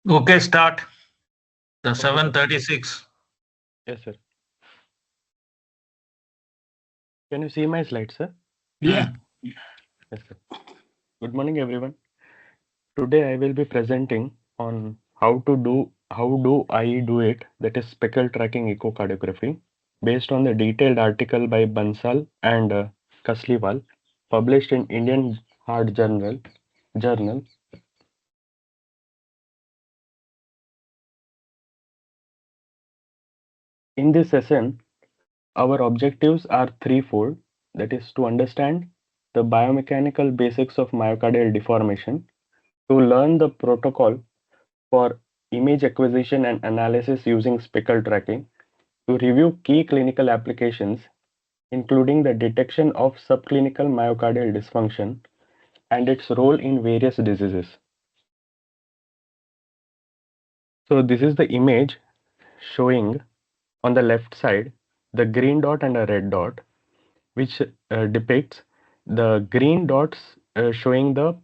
Okay, start. The Okay, sir. 7:36. Yes, sir. Can you see my slide, sir? Yeah. Yes, sir. Good morning, everyone. Today I will be presenting on how do I do it, that is speckle tracking echocardiography, based on the detailed article by Bansal and Kasliwal, published in Indian Heart Journal. In this session, our objectives are threefold, that is to understand the biomechanical basics of myocardial deformation, to learn the protocol for image acquisition and analysis using speckle tracking, to review key clinical applications, including the detection of subclinical myocardial dysfunction and its role in various diseases. So, this is the image showing on the left side the green dot and a red dot, which depicts the green dots showing the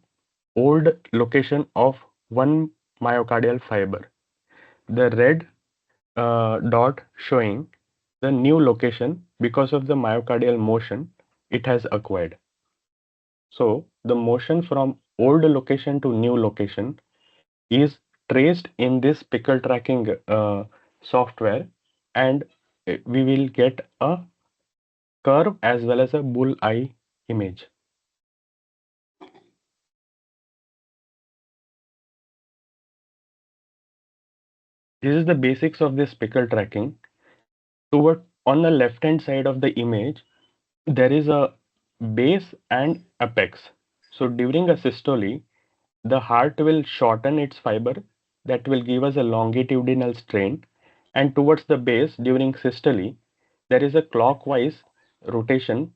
old location of one myocardial fiber, the red dot showing the new location because of the myocardial motion it has acquired. So the motion from old location to new location is traced in this pickle tracking software, and we will get a curve as well as a bull eye image. This is the basics of this pickle tracking. Toward on the left hand side of the image, there is a base and apex. So during a systole, the heart will shorten its fiber, that will give us a longitudinal strain, and towards the base during systole, there is a clockwise rotation,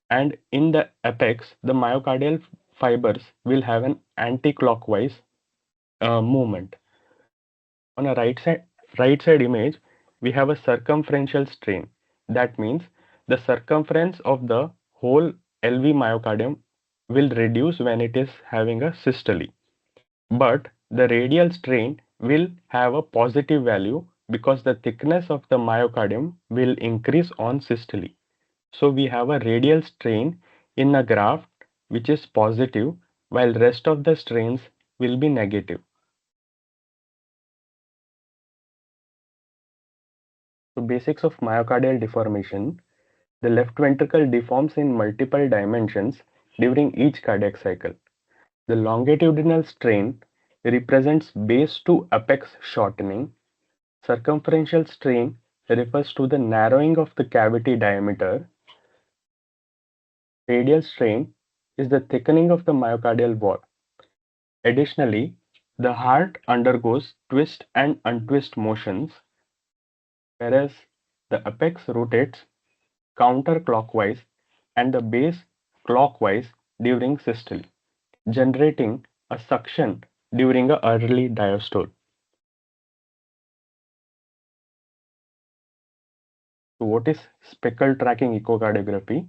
and in the apex, the myocardial fibers will have an anti-clockwise movement. On a right side image, we have a circumferential strain. That means the circumference of the whole LV myocardium will reduce when it is having a systole, but the radial strain will have a positive value because the thickness of the myocardium will increase on systole. So we have a radial strain in a graph which is positive, while rest of the strains will be negative. So basics of myocardial deformation: the left ventricle deforms in multiple dimensions during each cardiac cycle. The longitudinal strain represents base to apex shortening. Circumferential strain refers to the narrowing of the cavity diameter. Radial strain is the thickening of the myocardial wall. Additionally, the heart undergoes twist and untwist motions, whereas the apex rotates counterclockwise and the base clockwise during systole, generating a suction during a early diastole. So what is speckle tracking echocardiography?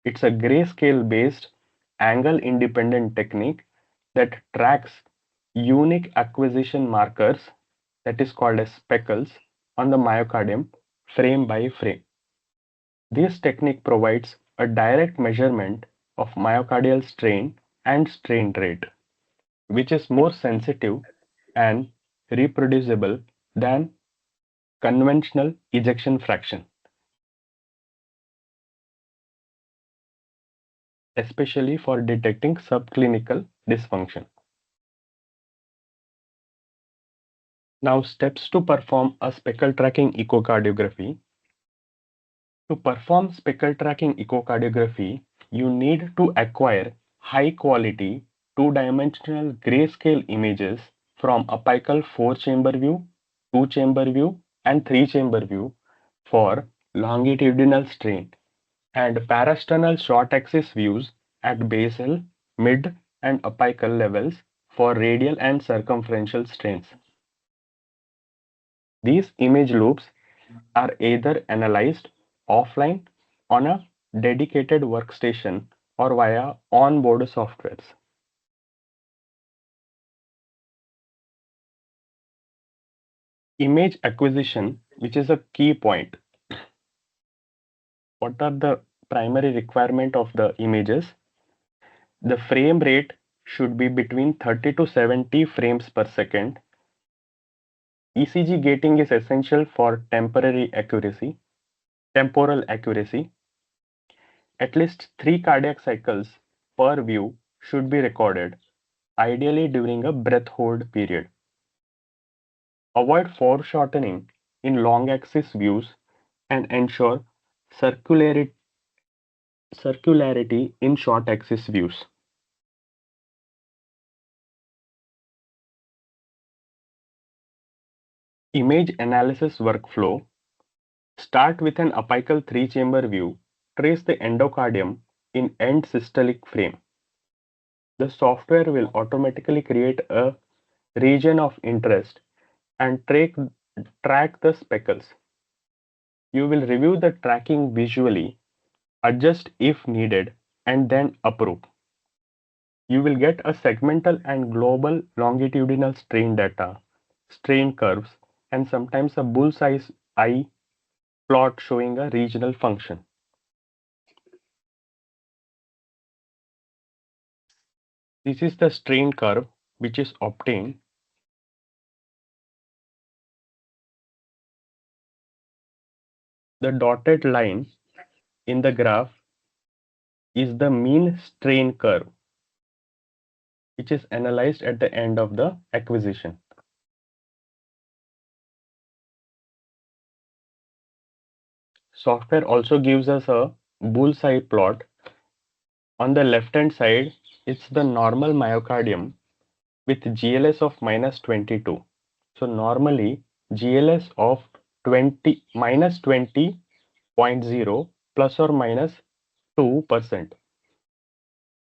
It's a grayscale based angle independent technique that tracks unique acquisition markers, that is called as speckles, on the myocardium frame by frame. This technique provides a direct measurement of myocardial strain and strain rate, which is more sensitive and reproducible than conventional ejection fraction, especially for detecting subclinical dysfunction. Now, steps to perform a speckle tracking echocardiography. To perform speckle tracking echocardiography, you need to acquire high quality two-dimensional grayscale images from apical 4-chamber view, 2-chamber view, and 3-chamber view for longitudinal strain, and parasternal short axis views at basal, mid, and apical levels for radial and circumferential strains. These image loops are either analyzed offline on a dedicated workstation or via onboard softwares. Image acquisition, which is a key point. What are the primary requirement of the images? The frame rate should be between 30 to 70 frames per second. ECG gating is essential for temporal accuracy. At least 3 cardiac cycles per view should be recorded, ideally during a breath hold period. Avoid foreshortening in long axis views and ensure circularity in short axis views. Image analysis workflow. Start with an apical 3-chamber view. Trace the endocardium in end systolic frame. The software will automatically create a region of interest and track the speckles. You will review the tracking visually, adjust if needed, and then approve. You will get a segmental and global longitudinal strain data, strain curves, and sometimes a bullseye eye plot showing a regional function. This is the strain curve which is obtained. The dotted line in the graph is the mean strain curve, which is analyzed at the end of the acquisition. Software also gives us a bullseye plot. On the left hand side, it's the normal myocardium with GLS of -22. So normally GLS of 20 -20.0 plus or minus 2%.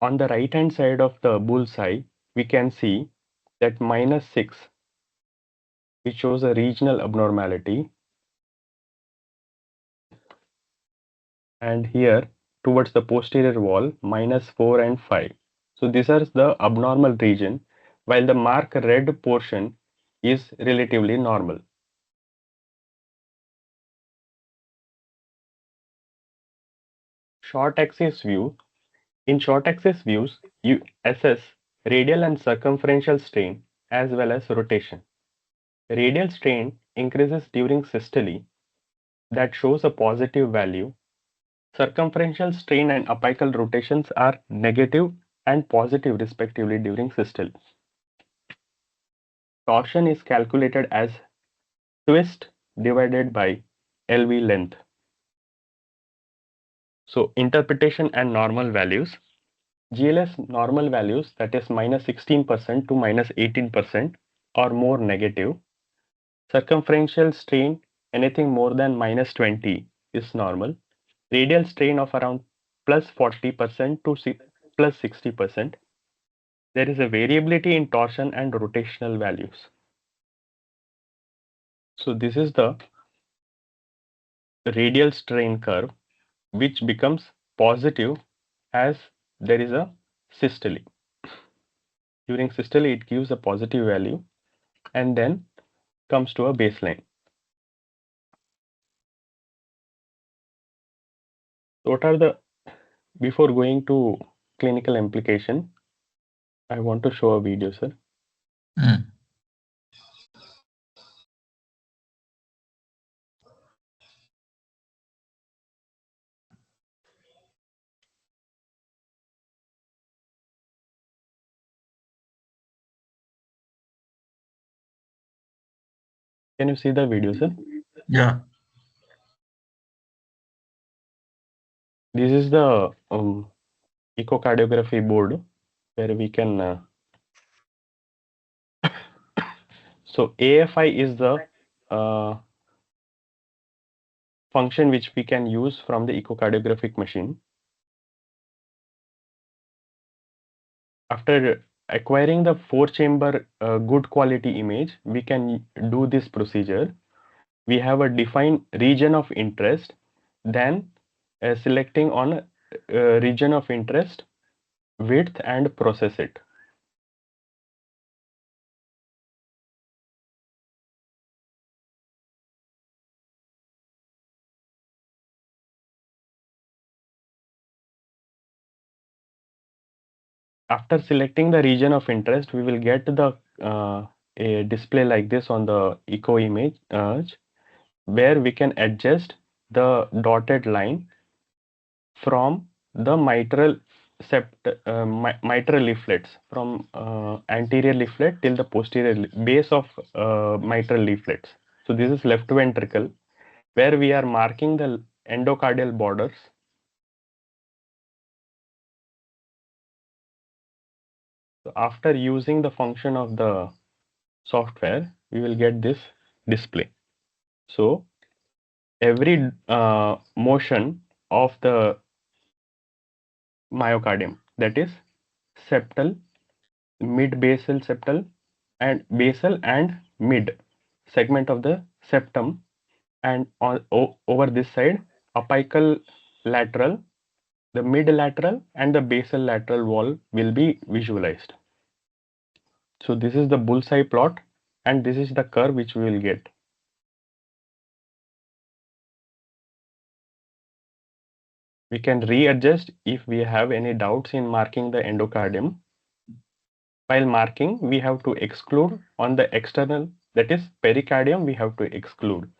On the right hand side of the bullseye, we can see that -6, which shows a regional abnormality, and here towards the posterior wall -4 and 5. So these are the abnormal region, while the mark red portion is relatively normal. Short axis view. In short axis views, you assess radial and circumferential strain as well as rotation. Radial strain increases during systole, that shows a positive value. Circumferential strain and apical rotations are negative and positive respectively during systole. Torsion is calculated as twist divided by LV length. So interpretation and normal values. GLS normal values, that is -16% to -18% or more negative. Circumferential strain, anything more than -20 is normal. Radial strain of around +40% to +60%. There is a variability in torsion and rotational values. So this is the radial strain curve, which becomes positive as there is a systole. During systole, it gives a positive value and then comes to a baseline. What are the, before going to clinical implication, I want to show a video, sir. Can you see the video, sir? Yeah. This is the echocardiography board where we can. So AFI is the function which we can use from the echocardiographic machine. After acquiring the 4-chamber good quality image, we can do this procedure. We have a defined region of interest, then selecting on region of interest, width, and process it. After selecting the region of interest, we will get the a display like this on the echo image, where we can adjust the dotted line from the mitral leaflets, from anterior leaflet till the posterior base of mitral leaflets. So this is left ventricle, where we are marking the endocardial borders. So after using the function of the software, we will get this display. So every motion of the myocardium, that is septal, mid basal septal, and basal and mid segment of the septum, and over this side apical lateral, the mid lateral and the basal lateral wall will be visualized. So this is the bullseye plot, and this is the curve which we will get. We can readjust if we have any doubts in marking the endocardium. While marking, we have to exclude on the external, that is pericardium, we have to exclude.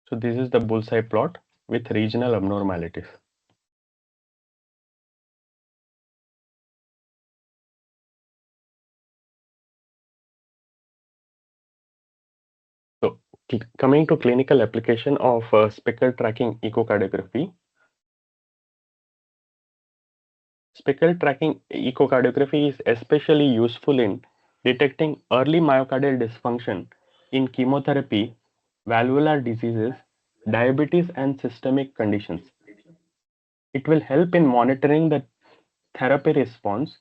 So this is the bullseye plot with regional abnormalities. So coming to clinical application of speckle tracking echocardiography. Speckle tracking echocardiography is especially useful in detecting early myocardial dysfunction in chemotherapy, valvular diseases, diabetes, and systemic conditions. It will help in monitoring the therapy response,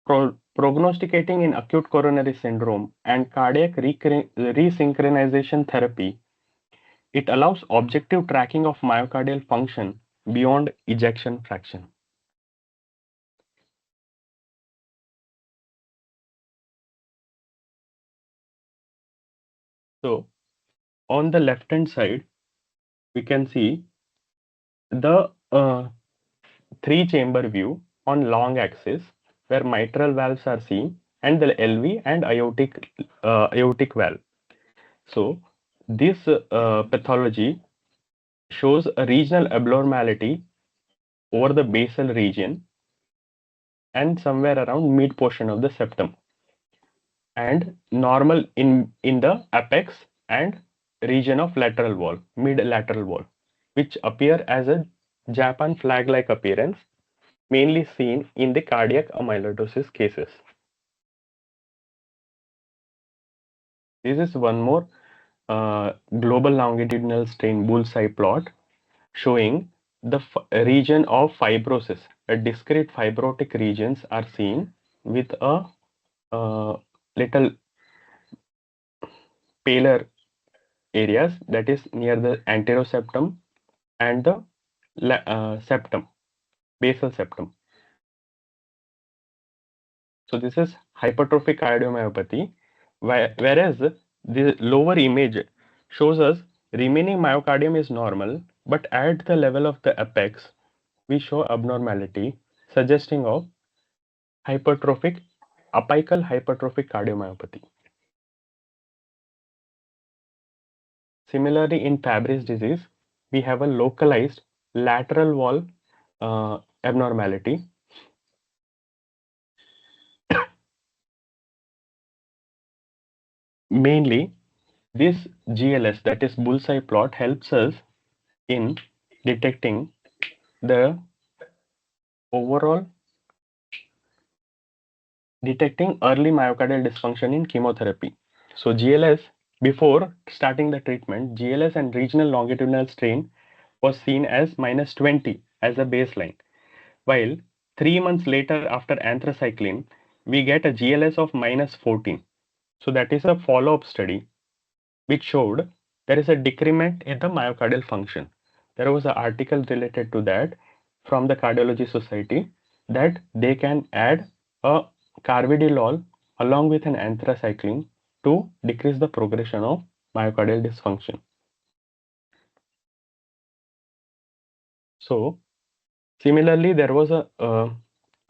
prognosticating in acute coronary syndrome, and cardiac resynchronization therapy. It allows objective tracking of myocardial function beyond ejection fraction. So on the left hand side, we can see the three chamber view on long axis, where mitral valves are seen, and the LV and aortic valve. So this pathology shows a regional abnormality over the basal region and somewhere around mid portion of the septum, and normal in the apex and region of lateral wall, mid lateral wall, which appear as a Japan flag like appearance, mainly seen in the cardiac amyloidosis cases. This is one more global longitudinal strain bullseye plot showing the region of fibrosis. A discrete fibrotic regions are seen with a little paler areas, that is near the anteroseptum and the septum, basal septum. So this is hypertrophic cardiomyopathy, whereas the lower image shows us remaining myocardium is normal, but at the level of the apex, we show abnormality suggesting of hypertrophic, apical hypertrophic cardiomyopathy. Similarly, in Fabry's disease, we have a localized lateral wall abnormality. Mainly, this GLS, that is bullseye plot, helps us in detecting the overall early myocardial dysfunction in chemotherapy. So GLS, before starting the treatment, GLS and regional longitudinal strain was seen as -20 as a baseline, while 3 months later after anthracycline, we get a GLS of -14. So that is a follow-up study which showed there is a decrement in the myocardial function. There was an article related to that from the Cardiology Society that they can add a carvedilol along with an anthracycline to decrease the progression of myocardial dysfunction. So, similarly, there was a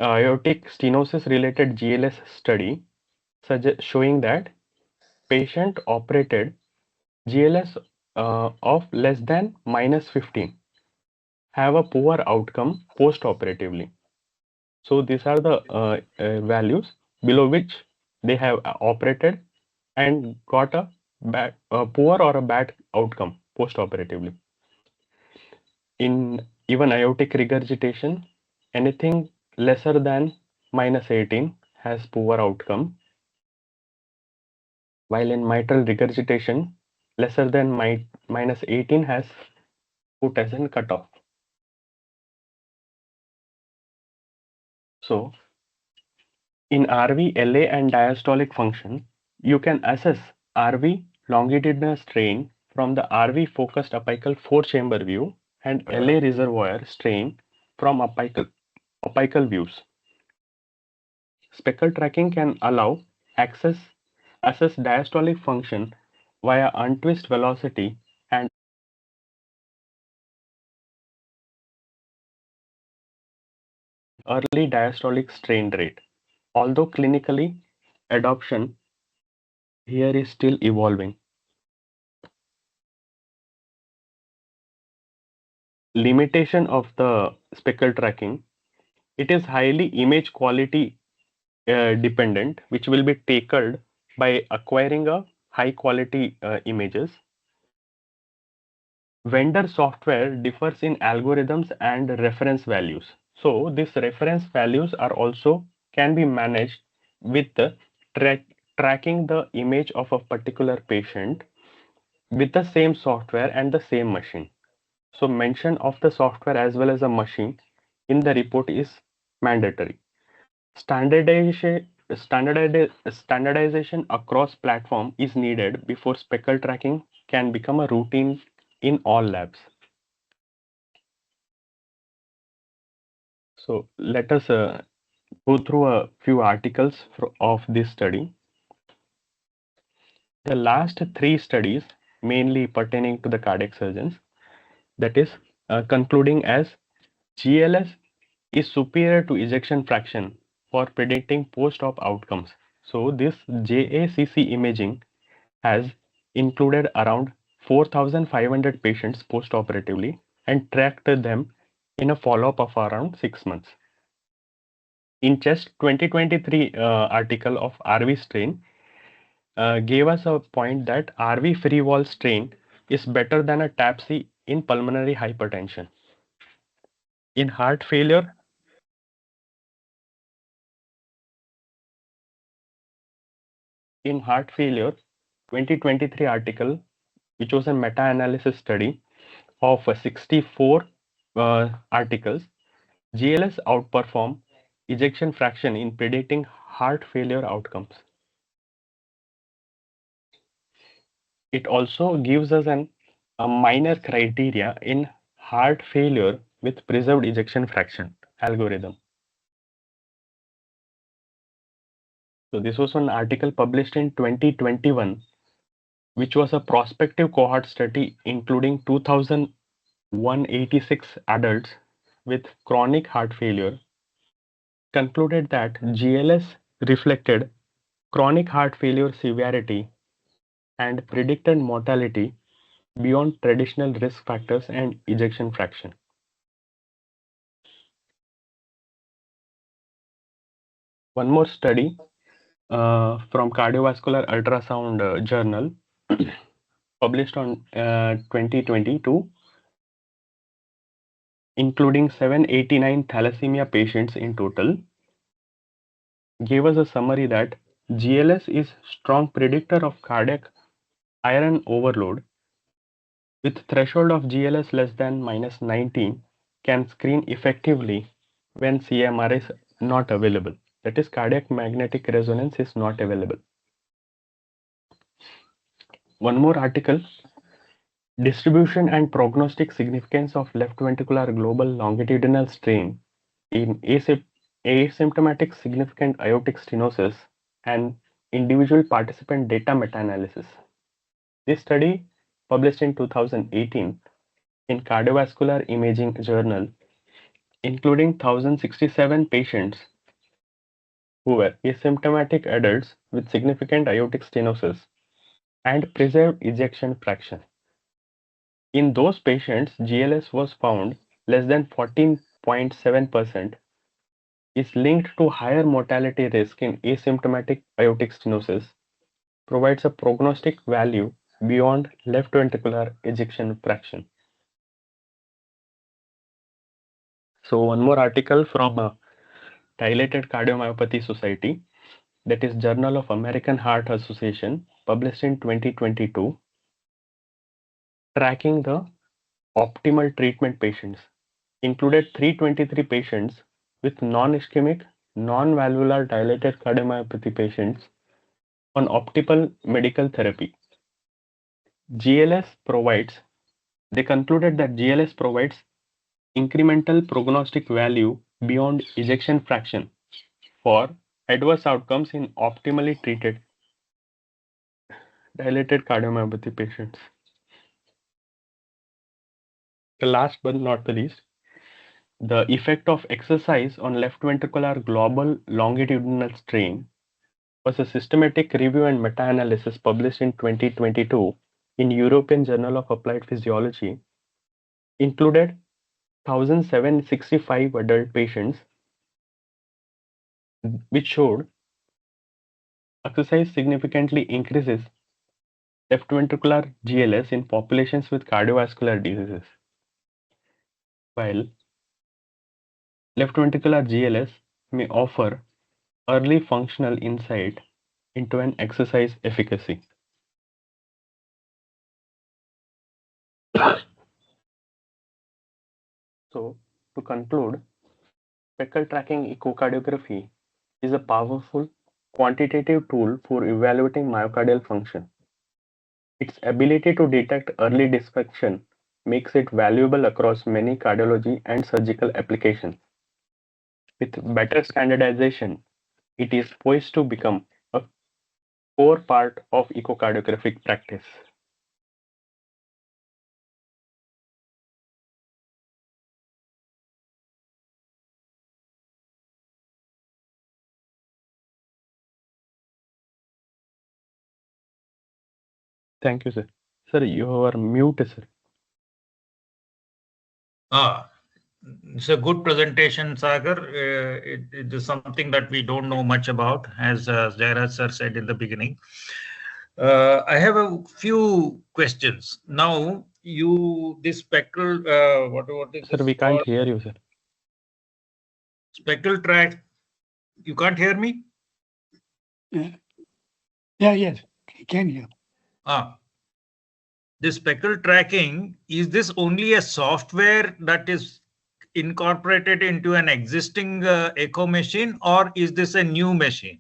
aortic stenosis related GLS study showing that patient operated GLS of less than -15 have a poor outcome post-operatively. So these are the values below which they have operated and got a poor or a bad outcome post-operatively. In even aortic regurgitation, anything lesser than -18 has poor outcome, while in mitral regurgitation, lesser than -18 has put as an cutoff. So in RV, LA and diastolic function, you can assess RV longitudinal strain from the RV focused apical 4-chamber view and LA reservoir strain from apical views. Speckle tracking can allow assess diastolic function via untwist velocity and early diastolic strain rate. Although clinically adoption here is still evolving. Limitation of the speckle tracking, it is highly image quality dependent, which will be tackled by acquiring a high quality images. Vendor software differs in algorithms and reference values. So these reference values are also can be managed with tracking the image of a particular patient with the same software and the same machine. So mention of the software as well as a machine in the report is mandatory. Standardization across platform is needed before speckle tracking can become a routine in all labs. So let us go through a few articles of this study. The last 3 studies, mainly pertaining to the cardiac surgeons, that is concluding as GLS is superior to ejection fraction for predicting post-op outcomes. So this JACC imaging has included around 4,500 patients post-operatively and tracked them in a follow-up of around 6 months. In CHEST 2023 article of RV strain gave us a point that RV free wall strain is better than a TAPC in pulmonary hypertension. In heart failure, 2023 article, which was a meta-analysis study of 64 articles, GLS outperform ejection fraction in predicting heart failure outcomes. It also gives us a minor criteria in heart failure with preserved ejection fraction algorithm. So this was an article published in 2021, which was a prospective cohort study including 2,186 adults with chronic heart failure, concluded that GLS reflected chronic heart failure severity and predicted mortality beyond traditional risk factors and ejection fraction. One more study from Cardiovascular Ultrasound Journal published on 2022, including 789 thalassemia patients in total, gave us a summary that GLS is strong predictor of cardiac iron overload with threshold of GLS less than -19 can screen effectively when CMR is not available. That is, cardiac magnetic resonance is not available. One more article, distribution and prognostic significance of left ventricular global longitudinal strain in asymptomatic significant aortic stenosis and individual participant data meta-analysis. This study, published in 2018 in Cardiovascular Imaging Journal, including 1,067 patients who were asymptomatic adults with significant aortic stenosis and preserved ejection fraction. In those patients, GLS was found less than 14.7%, is linked to higher mortality risk in asymptomatic aortic stenosis, provides a prognostic value beyond left ventricular ejection fraction. So one more article from Dilated Cardiomyopathy Society, that is Journal of American Heart Association, published in 2022, tracking the optimal treatment patients, included 323 patients with non-ischemic, non-valvular dilated cardiomyopathy patients on optimal medical therapy. They concluded that GLS provides incremental prognostic value beyond ejection fraction for adverse outcomes in optimally treated dilated cardiomyopathy patients. The last but not the least, the effect of exercise on left ventricular global longitudinal strain was a systematic review and meta-analysis published in 2022 in European Journal of Applied Physiology, included 1,765 adult patients, which showed exercise significantly increases left ventricular GLS in populations with cardiovascular diseases, while left ventricular GLS may offer early functional insight into an exercise efficacy. So, to conclude, Speckle tracking echocardiography is a powerful quantitative tool for evaluating myocardial function. Its ability to detect early dysfunction makes it valuable across many cardiology and surgical applications. With better standardization, it is poised to become a core part of echocardiographic practice. Thank you, sir. Sir, you are mute, sir. It's a good presentation, Sagar. It is something that we don't know much about, as Jairaj sir said in the beginning. I have a few questions. Now, this spectral, what is Sir, this we can't called? hear you, sir. Spectral track. You can't hear me? Yes, can you? This spectral tracking, is this only a software that is incorporated into an existing echo machine, or is this a new machine?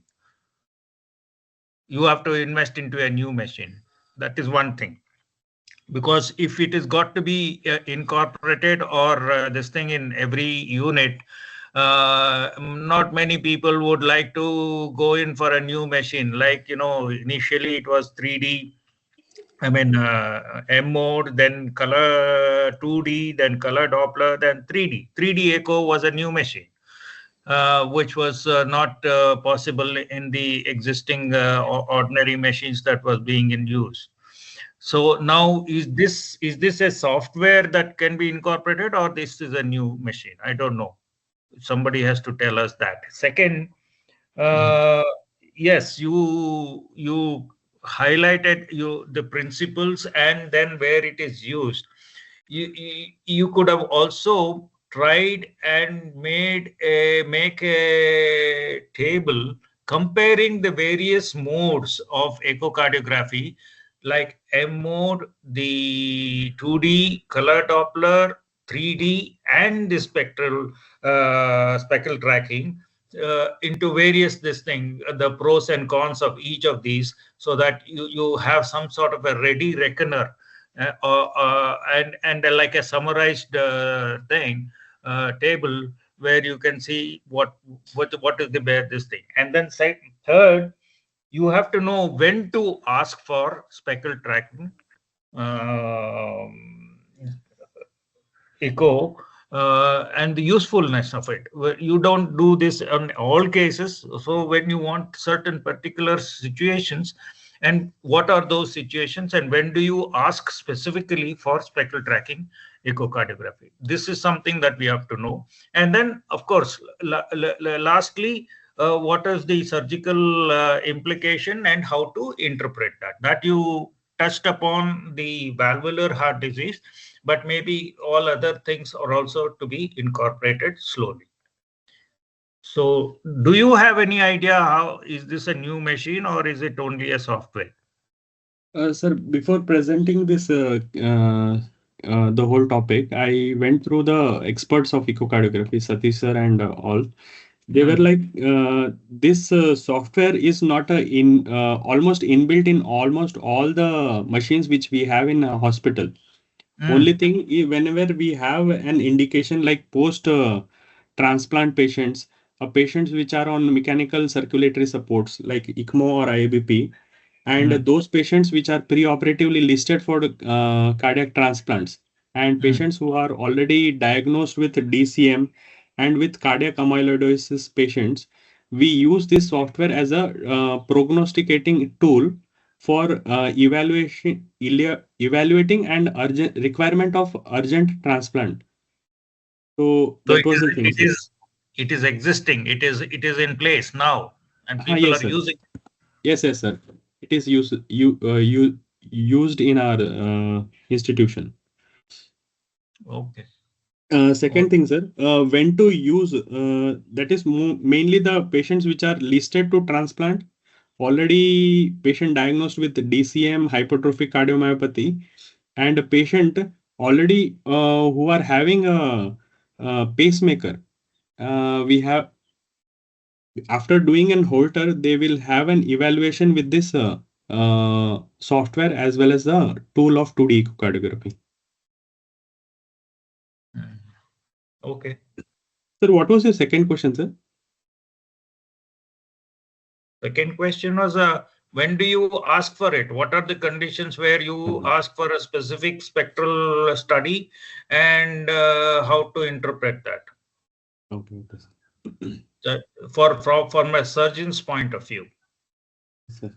You have to invest into a new machine. That is one thing. Because if it is got to be incorporated or this thing in every unit, not many people would like to go in for a new machine. Like, initially it was 3D. I mean, M mode, then color 2D, then color Doppler, then 3D. 3D echo was a new machine, which was not possible in the existing ordinary machines that was being in use. So now, is this a software that can be incorporated, or this is a new machine? I don't know. Somebody has to tell us that. Second, yes, you highlighted the principles and then where it is used. You could have also tried and make a table comparing the various modes of echocardiography, like M mode, the 2D color Doppler, 3D, and the spectral tracking, into various the pros and cons of each of these, so that you have some sort of a ready reckoner, and like a summarized table where you can see what is the this thing. And then third, you have to know when to ask for speckle tracking echo and the usefulness of it. You don't do this on all cases. So when you want certain particular situations, and what are those situations, and when do you ask specifically for speckle tracking echocardiography? This is something that we have to know. And then, of course, lastly, what is the surgical implication and how to interpret that? That you touched upon the valvular heart disease, but maybe all other things are also to be incorporated slowly. So, do you have any idea how is this a new machine or is it only a software? Sir, before presenting this the whole topic, I went through the experts of echocardiography, Satish sir and all. They were like, this software is not a in almost inbuilt in almost all the machines which we have in a hospital. Only thing, whenever we have an indication like post transplant patients, patients which are on mechanical circulatory supports like ECMO or IABP, and those patients which are preoperatively listed for cardiac transplants, and patients who are already diagnosed with DCM and with cardiac amyloidosis patients, we use this software as a prognosticating tool for evaluating and urgent requirement of urgent transplant. So So that was the thing, sir. it is existing. It is in place now, and people Yes, are sir. using. Yes, yes, sir. It is used in our institution. Okay. Second thing, sir, when to use, that is mainly the patients which are listed to transplant, already patient diagnosed with DCM, hypertrophic cardiomyopathy, and a patient already who are having a pacemaker. We have, after doing an Holter, they will have an evaluation with this software as well as the tool of 2D echocardiography. Okay. Sir, what was your second question, sir? Second question was, when do you ask for it? What are the conditions where you ask for a specific spectral study, and how to interpret that? Okay, From a surgeon's point of view. sir.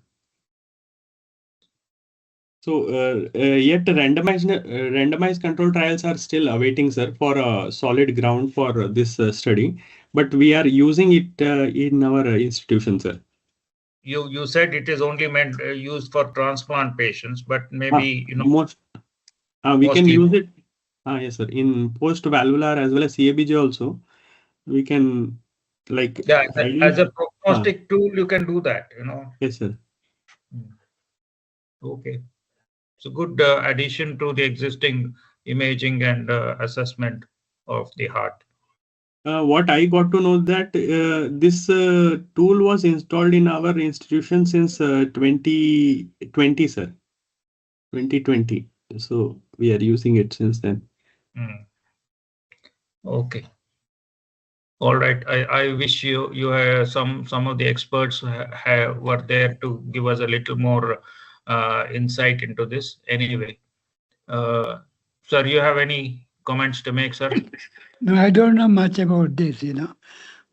So, yet randomized control trials are still awaiting, sir, for a solid ground for this study. But we are using it in our institution, sir. You said it is only meant used for transplant patients, but maybe We can mostly. use it. Yes, sir. In post valvular as well as CABG also, we can like Yeah, as ideally. a prognostic tool, you can do that. Yes, sir. Okay. It's a good addition to the existing imaging and assessment of the heart. What I got to know that this tool was installed in our institution since 2020, sir. 2020. So we are using it since then. Okay. All right. I wish you some of the experts were there to give us a little more insight into this. Anyway, sir, you have any comments to make, sir? No, I don't know much about this,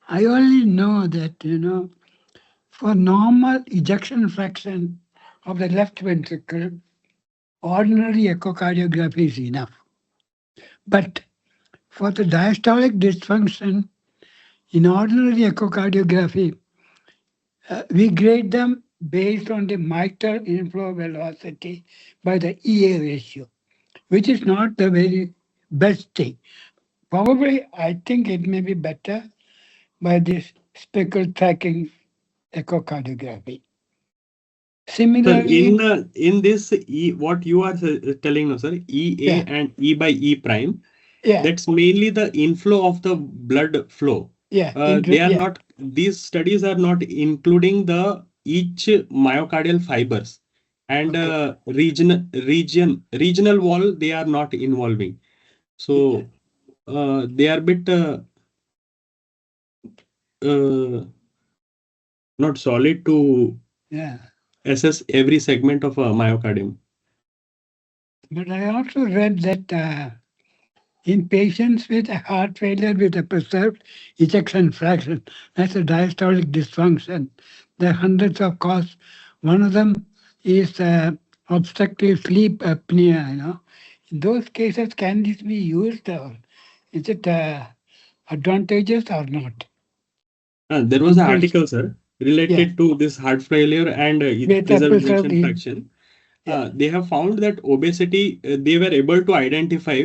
I only know that, for normal ejection fraction of the left ventricle, ordinary echocardiography is enough. But for the diastolic dysfunction, in ordinary echocardiography, we grade them based on the mitral inflow velocity by the EA ratio, which is not the very best thing. Probably, I think it may be better by this speckle tracking echocardiography. Sir, Similarly, in this what you are telling us, sir, EA yeah, and E by E prime, yeah, that's mainly the inflow of the blood flow. yeah, They are yeah, not, these studies are not including the each myocardial fibers and okay. regional wall, they are not involving. So they are bit uh, not solid to Yeah. assess every segment of a myocardium. But I also read that in patients with a heart failure with a preserved ejection fraction, that's a diastolic dysfunction, there are hundreds of causes. One of them is obstructive sleep apnea. In those cases, can this be used, or is it advantageous or not? There was In an patients, article, sir, yeah, related to this heart failure and with a preserved preserved, ejection fraction. yeah, They have found that obesity, they were able to identify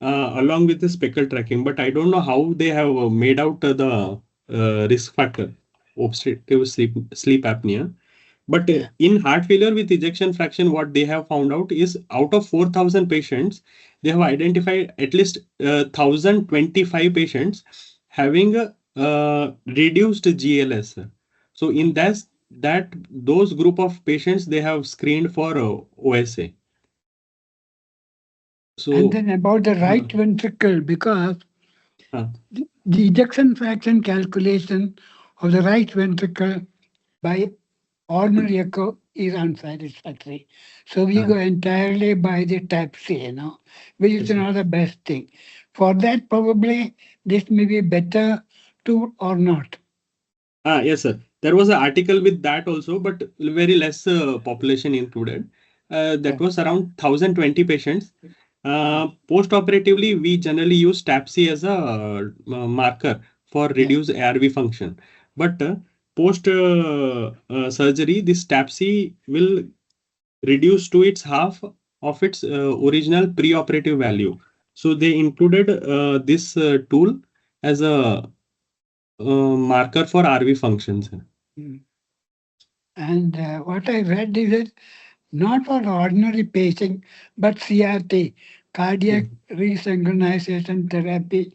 along with the speckle tracking, but I don't know how they have made out the risk factor, obstructive sleep apnea. But yeah. in heart failure with ejection fraction, what they have found out is out of 4,000 patients, they have identified at least 1,025 patients having a reduced GLS. So in that those group of patients, they have screened for OSA. And So then about the uh, right ventricle, because uh, the ejection fraction calculation of the right ventricle by ordinary echo is unsatisfactory. So we uh, go entirely by the type C, which is yes, sir. not the best thing. For that, probably this may be better tool or not. Yes, sir. There was an article with that also, but very less population included. That Yeah. was around 1,020 patients. Post-operatively, we generally use TAPSI as a marker for Yeah. reduced ARV function. But post surgery, this TAPSI will reduce to its half of its original pre-operative value. So they included this tool as a marker for RV functions. Mm. And what I read is that not for ordinary patient, but CRT, cardiac resynchronization therapy.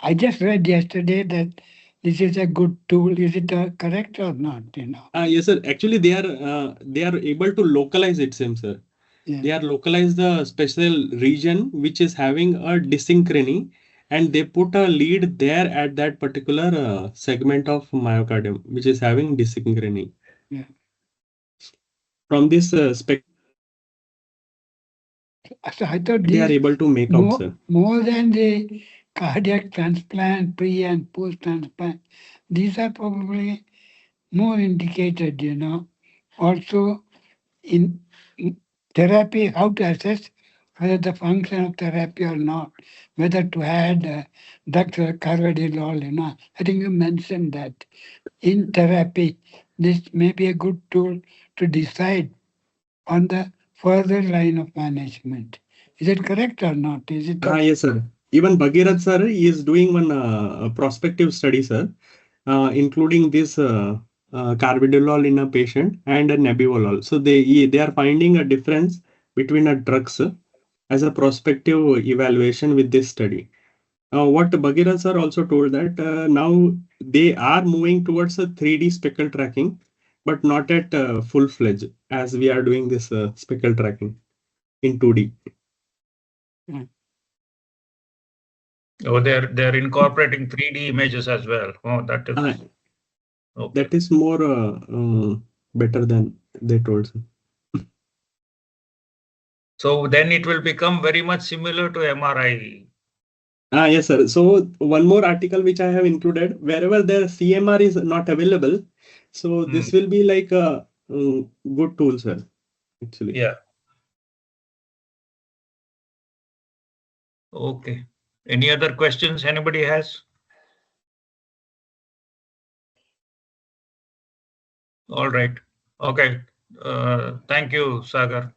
I just read yesterday that this is a good tool. Is it correct or not? Yes, sir. Actually, they are able to localize it, same, sir. Yeah. They are localize the special region which is having a dysynchrony, and they put a lead there at that particular segment of myocardium which is having dysynchrony. Yeah. From this So I thought they are these able to make out, more sir. more than the cardiac transplant, pre and post transplant, these are probably more indicated. Also in therapy, how to assess whether the function of therapy or not, whether to add drugs or carvedilol. I think you mentioned that in therapy, this may be a good tool to decide on the further line of management. Is it correct or not? Is it of Yes, sir. Even Bhagirath sir is doing one prospective study, sir, including this carvedilol in a patient and a nebivolol. So they are finding a difference between a drugs as a prospective evaluation with this study. What Bhagirath sir also told that now they are moving towards a 3D speckle tracking, but not at full-fledged as we are doing this speckle tracking in 2D. mm, Oh, they're incorporating 3D images as well. Oh, that Uh, is okay. that is more better than they told, sir. So then it will become very much similar to MRI. Yes, sir. So one more article which I have included, wherever the CMR is not available, so Hmm. this will be like a good tool, sir, actually. Yeah. Okay. Any other questions anybody has? All right. Okay. Thank you, Sagar.